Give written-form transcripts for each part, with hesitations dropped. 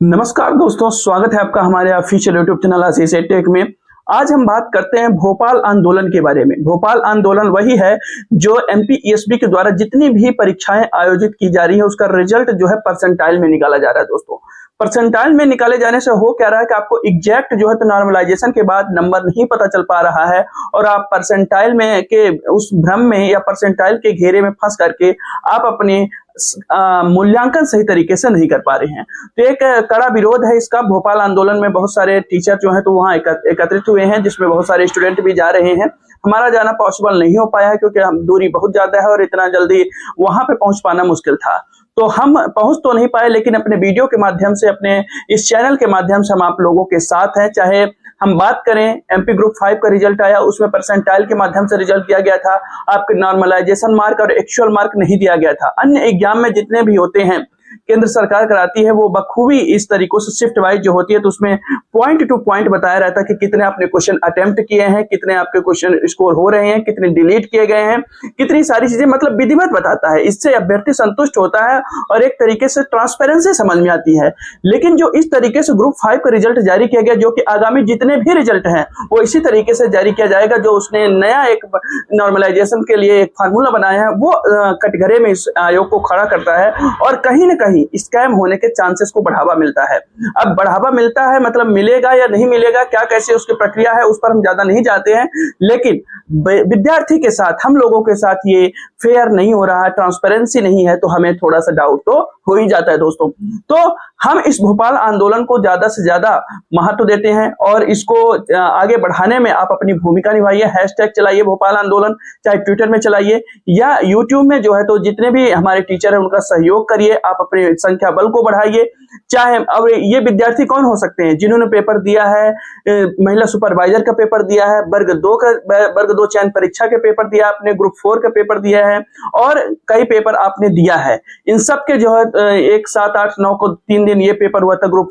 नमस्कार दोस्तों, स्वागत है आपका हमारे ऑफिशियल यूट्यूब चैनल आशीष टेक में। आज हम बात करते हैं भोपाल आंदोलन के बारे में। भोपाल आंदोलन वही है जो एमपीईएसबी के द्वारा जितनी भी परीक्षाएं आयोजित की जा रही है उसका रिजल्ट जो है परसेंटाइल में निकाला जा रहा है। दोस्तों, परसेंटाइल में निकाले जाने से हो क्या रहा है कि आपको एग्जैक्ट जो है तो नॉर्मलाइजेशन के बाद नंबर नहीं पता चल पा रहा है और आप परसेंटाइल में के उस भ्रम में या परसेंटाइल के घेरे में फंस करके आप अपने मूल्यांकन सही तरीके से नहीं कर पा रहे हैं। तो एक कड़ा विरोध है इसका। भोपाल आंदोलन में बहुत सारे टीचर जो हैं तो वहाँ एकत्रित हुए हैं, जिसमें बहुत सारे स्टूडेंट भी जा रहे हैं। हमारा जाना पॉसिबल नहीं हो पाया है क्योंकि हम दूरी बहुत ज्यादा है और इतना जल्दी वहां पे पहुंच पाना मुश्किल था। तो हम पहुंच तो नहीं पाए, लेकिन अपने वीडियो के माध्यम से, अपने इस चैनल के माध्यम से हम आप लोगों के साथ हैं। चाहे हम बात करें एमपी ग्रुप 5 का रिजल्ट आया, उसमें परसेंटाइल के माध्यम से रिजल्ट दिया गया था। आपके नॉर्मलाइजेशन मार्क और एक्चुअल मार्क नहीं दिया गया था। अन्य एग्जाम में जितने भी होते हैं केंद्र सरकार कराती है वो बखूबी इस तरीकों से शिफ्ट वाइज जो होती है तो उसमें पॉइंट टू पॉइंट बताया रहता है कि कितने आपने क्वेश्चन अटेम्प्ट किए हैं, कितने आपके क्वेश्चन स्कोर हो रहे हैं, कितने डिलीट किए गए हैं, कितनी सारी चीजें मतलब विधिवत बताता है। इससे अभ्यर्थी संतुष्ट होता है और एक तरीके से ट्रांसपेरेंसी समझ में आती है। लेकिन जो इस तरीके से ग्रुप 5 का रिजल्ट जारी किया गया, जो कि आगामी जितने भी रिजल्ट हैं वो इसी तरीके से जारी किया जाएगा, जो उसने नया एक नॉर्मलाइजेशन के लिए एक फार्मूला बनाया है, वो कटघरे में इस आयोग को खड़ा करता है और कहीं ना कहीं स्कैम होने के चांसेस को बढ़ावा मिलता है। अब बढ़ावा मिलता है मतलब मिलेगा या नहीं मिलेगा, क्या कैसे उसकी प्रक्रिया है, उस पर हम ज्यादा नहीं जाते हैं। लेकिन विद्यार्थी के साथ, हम लोगों के साथ ये फेयर नहीं हो रहा है, ट्रांसपेरेंसी नहीं है, तो हमें थोड़ा सा डाउट तो हो ही जाता है दोस्तों। तो हम इस भोपाल आंदोलन को ज्यादा से ज्यादा महत्व देते हैं और इसको आगे बढ़ाने में आप अपनी भूमिका निभाइए। हैशटैग चलाइए भोपाल आंदोलन, चाहे ट्विटर में चलाइए या यूट्यूब में जो है तो जितने भी हमारे टीचर हैं उनका सहयोग करिए। आप अपने संख्या बल को बढ़ाइए। चाहे अब ये विद्यार्थी कौन हो सकते हैं जिन्होंने पेपर दिया है, महिला सुपरवाइजर का पेपर दिया है, वर्ग 2 चयन परीक्षा के पेपर दिया, आपने ग्रुप 4 का पेपर दिया है और कई पेपर आपने दिया है। इन सब के जो है 1, 7, 8, 9 को 3 दिन ये पेपर हुआ था। ग्रुप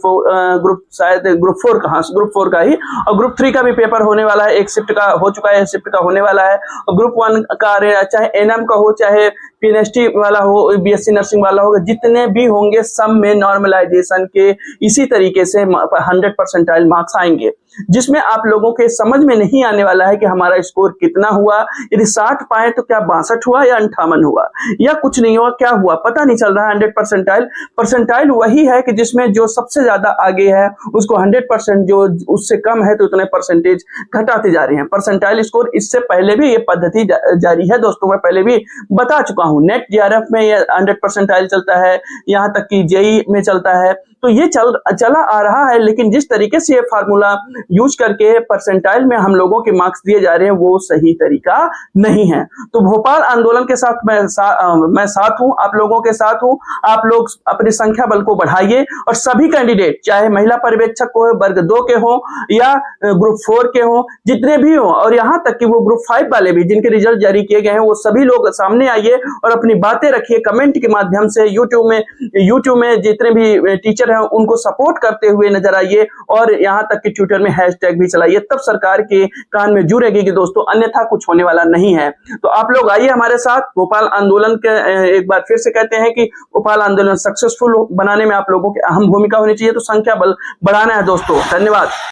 4 का ही, और ग्रुप 3 का भी पेपर होने वाला है। एक शिफ्ट का हो चुका है, शिफ्ट का होने वाला है। और ग्रुप 1 का चाहे एनएम का हो, चाहे पीएनएसटी वाला हो, बीएससी नर्सिंग वाला होगा, जितने भी होंगे सब में नॉर्मलाइजेशन के इसी तरीके से 100 परसेंटाइल मार्क्स आएंगे, जिसमें आप लोगों के समझ में नहीं आने वाला है कि हमारा स्कोर कितना हुआ। यदि 60 पाए तो क्या 62 हुआ या 58 हुआ या कुछ नहीं हुआ, क्या हुआ पता नहीं चल रहा है। 100 परसेंटाइल वही है कि जिसमें जो सबसे ज्यादा आगे है उसको 100%, जो उससे कम है तो उतने परसेंटेज घटाते जा रहे हैं। परसेंटाइल स्कोर इससे पहले भी ये पद्धति जारी है दोस्तों, मैं पहले भी बता चुका हूं। नेट जेआरएफ में ये 100 परसेंटाइल चलता है, यहां तक कि जेई में चलता है, तो ये चला आ रहा है। लेकिन जिस तरीके से ये फार्मूला यूज करके परसेंटाइल में हम लोगों के मार्क्स दिए जा रहे हैं वो सही तरीका नहीं है। तो भोपाल आंदोलन के साथ मैं साथ हूं, आप लोगों के साथ हूं। आप लोग अपनी संख्या बल को बढ़ाइए और सभी कैंडिडेट, चाहे महिला पर्यवेक्षक हो, वर्ग 2 के हो या ग्रुप 4 के हो, जितने भी हो, और यहाँ तक कि वो ग्रुप 5 वाले भी जिनके रिजल्ट जारी किए गए हैं, वो सभी लोग सामने आइए और अपनी बातें रखिए कमेंट के माध्यम से। यूट्यूब में जितने भी टीचर हैं उनको सपोर्ट करते हुए नजर आइए और यहां तक कि ट्विटर में हैशटैग भी चलाइए, तब सरकार के कान में जुड़ेगी कि दोस्तों अन्यथा कुछ होने वाला नहीं है। तो आप लोग आइए हमारे साथ भोपाल आंदोलन के, एक बार फिर से कहते हैं कि भोपाल आंदोलन सक्सेसफुल बनाने में आप लोगों की अहम भूमिका होनी चाहिए। तो संख्या बल बढ़ाना है दोस्तों। धन्यवाद।